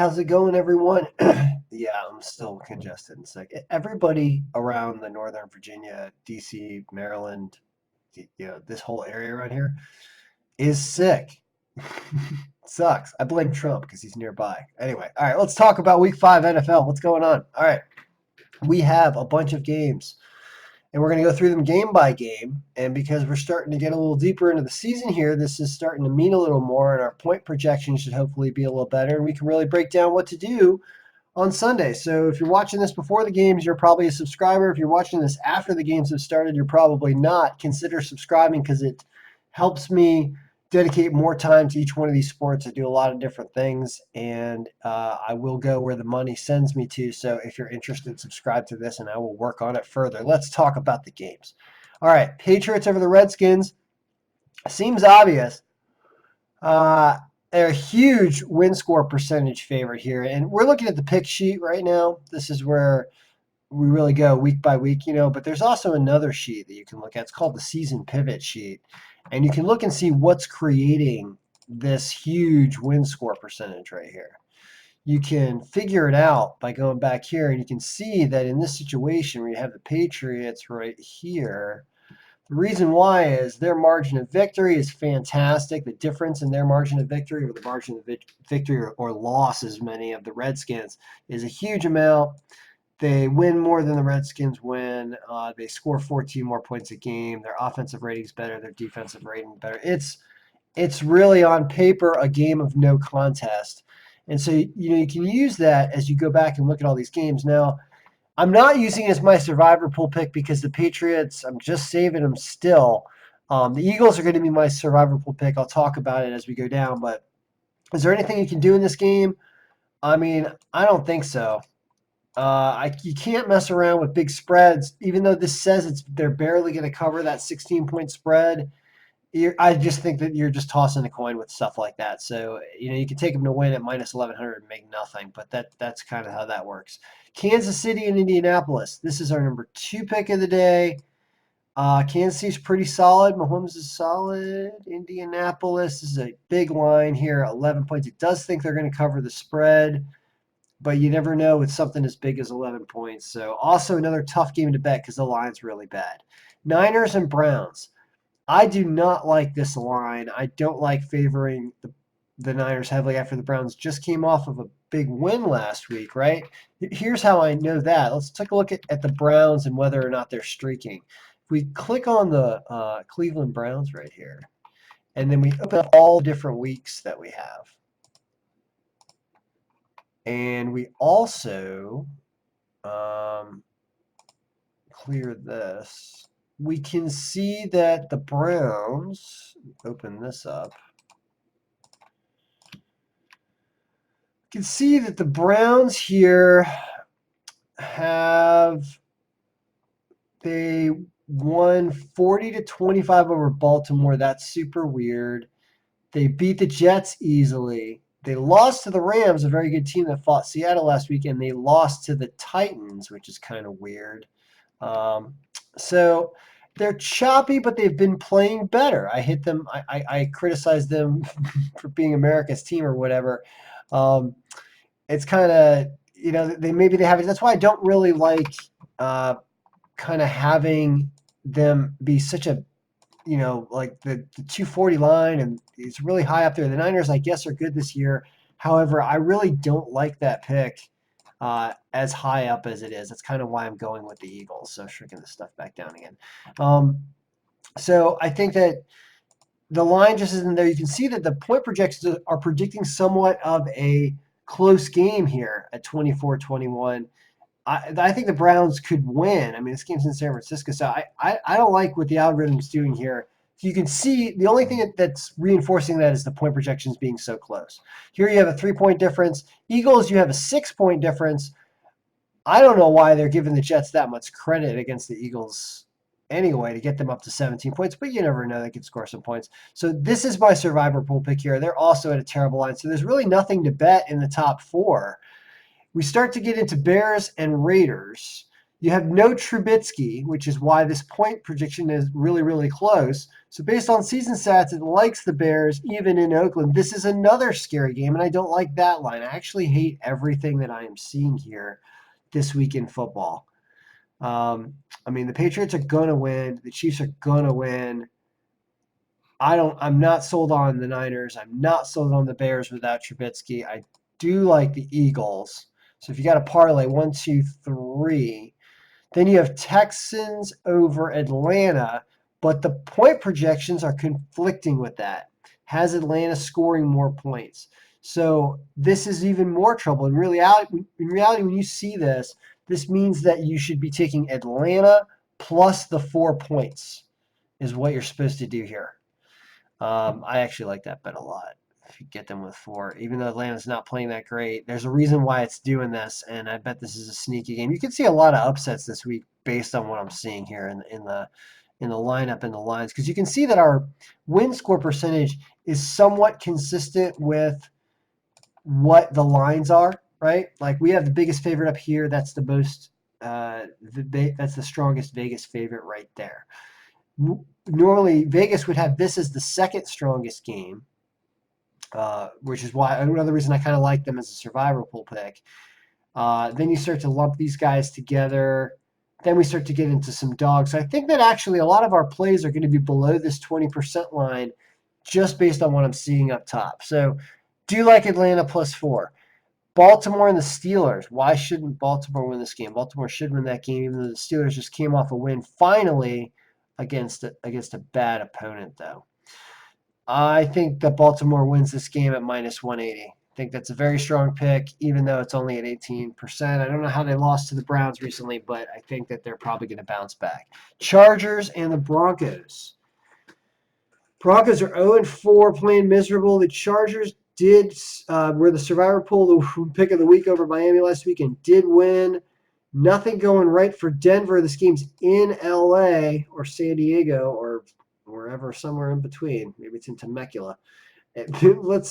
How's it going, everyone? Yeah, I'm still congested and sick. Everybody around the Northern Virginia, DC, Maryland, this whole area around here is sick. Sucks. I blame Trump because he's nearby. Anyway, all right, let's talk about Week 5 NFL. What's going on? All right, we have a bunch of games and we're going to go through them game by game. And because we're starting to get a little deeper into the season here, this is starting to mean a little more, and our point projection should hopefully be a little better. And we can really break down what to do on Sunday. So if you're watching this before the games, you're probably a subscriber. If you're watching this after the games have started, you're probably not. Consider subscribing because it helps me dedicate more time to each one of these sports. I do a lot of different things, and I will go where the money sends me to. So if you're interested, subscribe to this, and I will work on it further. Let's talk about the games. All right, Patriots over the Redskins. Seems obvious. Uh, they're a huge win score percentage favorite here, and we're looking at the pick sheet right now. This is where we really go week by week, but there's also another sheet that you can look at. It's called the season pivot sheet. And you can look and see what's creating this huge win score percentage right here. You can figure it out by going back here, and you can see that in this situation where you have the Patriots right here, the reason why is their margin of victory is fantastic. The difference in their margin of victory or the margin of victory or loss, as many of the Redskins, is a huge amount. They win more than the Redskins win. They score 14 more points a game. Their offensive rating's better. Their defensive rating better. It's really on paper a game of no contest. And so you can use that as you go back and look at all these games. Now, I'm not using it as my survivor pool pick because the Patriots, I'm just saving them still. The Eagles are going to be my survivor pool pick. I'll talk about it as we go down. But is there anything you can do in this game? I mean, I don't think so. You can't mess around with big spreads, even though this says they're barely going to cover that 16-point spread. I just think that you're just tossing a coin with stuff like that. So you can take them to win at minus 1100 and make nothing, but that's kind of how that works. Kansas City and Indianapolis. This is our number 2 pick of the day. Kansas City's pretty solid. Mahomes is solid. Indianapolis is a big line here, 11 points. It does think they're going to cover the spread, but you never know with something as big as 11 points. So also another tough game to bet because the line's really bad. Niners and Browns. I do not like this line. I don't like favoring the Niners heavily after the Browns just came off of a big win last week, right? Here's how I know that. Let's take a look at the Browns and whether or not they're streaking. If we click on the Cleveland Browns right here, and then we open up all different weeks that we have. And we also clear this. We can see that the Browns, open this up. You can see that the Browns here they won 40-25 over Baltimore. That's super weird. They beat the Jets easily. They lost to the Rams, a very good team that fought Seattle last week, and they lost to the Titans, which is kind of weird. So they're choppy, but they've been playing better. I hit them. I criticize them for being America's team or whatever. It's kind of they have it. That's why I don't really like kind of having them be such a like the 240 line, and it's really high up there. The Niners, I guess, are good this year. However, I really don't like that pick as high up as it is. That's kind of why I'm going with the Eagles. So shrinking this stuff back down again. So I think that the line just isn't there. You can see that the point projections are predicting somewhat of a close game here at 24-21. I think the Browns could win. I mean, this game's in San Francisco, so I don't like what the algorithm's doing here. You can see the only thing that's reinforcing that is the point projections being so close. Here you have a 3-point difference. Eagles, you have a 6-point difference. I don't know why they're giving the Jets that much credit against the Eagles anyway to get them up to 17 points, but you never know. They could score some points. So this is my survivor pool pick here. They're also at a terrible line, so there's really nothing to bet in the top 4. We start to get into Bears and Raiders. You have no Trubisky, which is why this point prediction is really, really close. So based on season stats, it likes the Bears even in Oakland. This is another scary game, and I don't like that line. I actually hate everything that I am seeing here this week in football. I mean, the Patriots are gonna win. The Chiefs are gonna win. I'm not sold on the Niners. I'm not sold on the Bears without Trubisky. I do like the Eagles. So if you got a parlay, 1, 2, 3. Then you have Texans over Atlanta, but the point projections are conflicting with that. Has Atlanta scoring more points? So this is even more trouble. In reality, when you see this, this means that you should be taking Atlanta plus the 4 points is what you're supposed to do here. I actually like that bet a lot. If you get them with 4, even though Atlanta's not playing that great, there's a reason why it's doing this, and I bet this is a sneaky game. You can see a lot of upsets this week based on what I'm seeing here in the lineup and the lines, because you can see that our win score percentage is somewhat consistent with what the lines are, right? Like we have the biggest favorite up here. That's the most. That's the strongest Vegas favorite right there. Normally Vegas would have this as the second strongest game, which is why another reason I kind of like them as a survivor pool pick. Then you start to lump these guys together. Then we start to get into some dogs. So I think that actually a lot of our plays are going to be below this 20% line just based on what I'm seeing up top. So do you like Atlanta plus 4? Baltimore and the Steelers. Why shouldn't Baltimore win this game? Baltimore should win that game, even though the Steelers just came off a win finally against a bad opponent, though. I think that Baltimore wins this game at minus 180. I think that's a very strong pick, even though it's only at 18%. I don't know how they lost to the Browns recently, but I think that they're probably going to bounce back. Chargers and the Broncos. Broncos are 0-4, playing miserable. The Chargers were the survivor pool, the pick of the week over Miami last week, and did win. Nothing going right for Denver. This game's in LA or San Diego or wherever, somewhere in between. Maybe it's in Temecula. Let's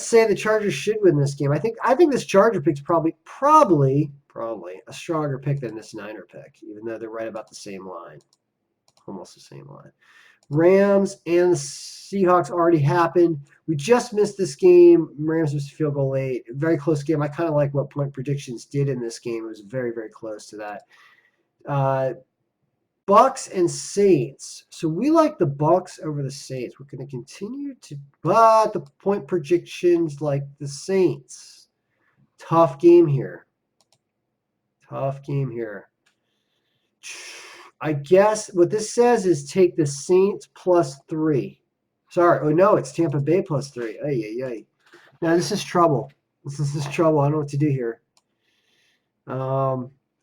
say the Chargers should win this game. I think this Charger pick's probably a stronger pick than this Niner pick, even though they're right about the same line, almost the same line. Rams and the Seahawks already happened. We just missed this game. Rams missed a field goal late. Very close game. I kind of like what point predictions did in this game. It was very, very close to that. Bucks and Saints. So we like the Bucks over the Saints. We're going to continue to, but the point predictions like the Saints. Tough game here. I guess what this says is take the Saints plus 3. Sorry. Oh, no, it's Tampa Bay plus 3. Ay. Now, this is trouble. This is trouble. I don't know what to do here.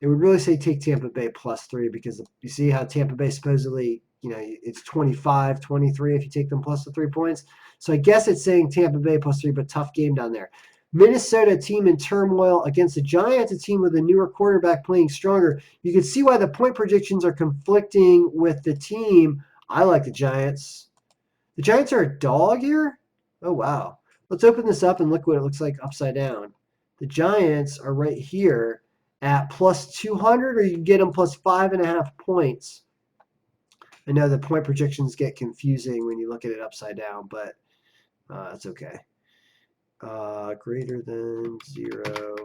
It would really say take Tampa Bay plus 3 because you see how Tampa Bay supposedly, it's 25-23 if you take them plus the 3 points. So I guess it's saying Tampa Bay plus 3, but tough game down there. Minnesota team in turmoil against the Giants, a team with a newer quarterback playing stronger. You can see why the point predictions are conflicting with the team. I like the Giants. The Giants are a dog here? Oh, wow. Let's open this up and look what it looks like upside down. The Giants are right here at plus 200, or you can get them plus 5.5 points. I know the point projections get confusing when you look at it upside down, but it's okay. Greater than 0.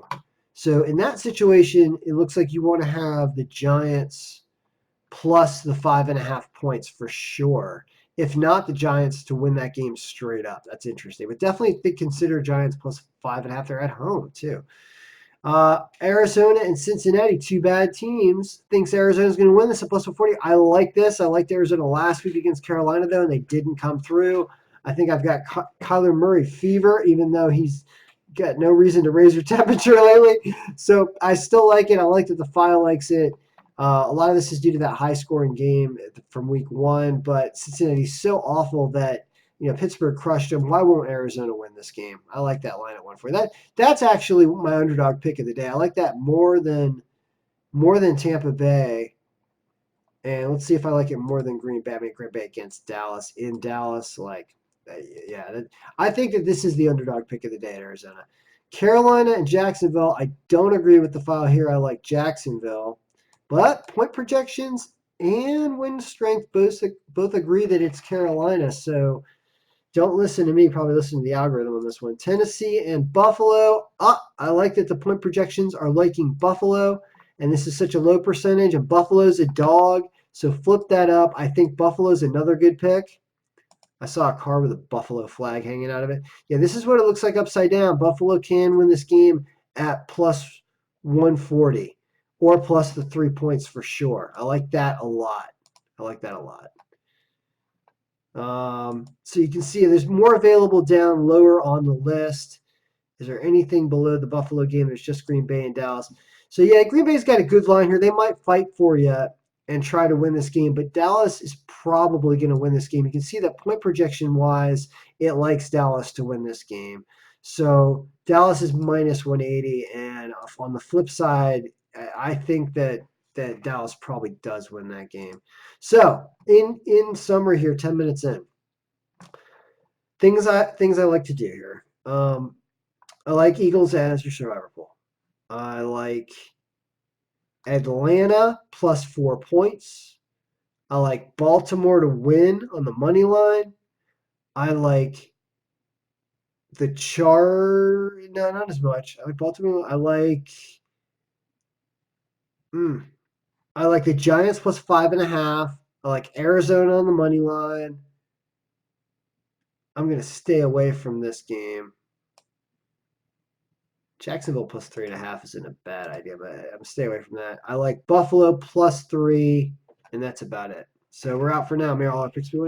So in that situation, it looks like you want to have the Giants plus the 5.5 points for sure. If not, the Giants to win that game straight up. That's interesting. But definitely consider Giants plus 5.5. They're at home too. Arizona and Cincinnati, 2 bad teams. Thinks Arizona's going to win this at plus 140. I like this. I liked Arizona last week against Carolina, though, and they didn't come through. I think I've got Kyler Murray fever, even though he's got no reason to raise your temperature lately. So I still like it. I like that the file likes it. A lot of this is due to that high-scoring game from week 1, but Cincinnati's so awful that Pittsburgh crushed them. Why won't Arizona win this game? I like that line at 140. That's actually my underdog pick of the day. I like that more than Tampa Bay. And let's see if I like it more than Green Bay. I mean, Green Bay against Dallas in Dallas. I think that this is the underdog pick of the day at Arizona. Carolina and Jacksonville. I don't agree with the file here. I like Jacksonville. But point projections and win strength both agree that it's Carolina. So don't listen to me. Probably listen to the algorithm on this one. Tennessee and Buffalo. I like that the point projections are liking Buffalo. And this is such a low percentage. And Buffalo's a dog. So flip that up. I think Buffalo's another good pick. I saw a car with a Buffalo flag hanging out of it. Yeah, this is what it looks like upside down. Buffalo can win this game at plus 140 or plus the 3 points for sure. I like that a lot. I like that a lot. So you can see there's more available down lower on the list. Is there anything below the Buffalo game? There's just Green Bay and Dallas. So yeah, Green Bay's got a good line here. They might fight for you and try to win this game, but Dallas is probably going to win this game. You can see that point projection wise, it likes Dallas to win this game. So Dallas is minus 180, and on the flip side, I think that Dallas probably does win that game. So in summary here, 10 minutes in, things I like to do here. I like Eagles as your survivor pool. I like Atlanta plus 4 points. I like Baltimore to win on the money line. I like the no, not as much. I like Baltimore. I like the Giants plus 5.5. I like Arizona on the money line. I'm gonna stay away from this game. Jacksonville plus 3.5 isn't a bad idea, but I'm stay away from that. I like Buffalo plus 3, and that's about it. So we're out for now. May all our picks be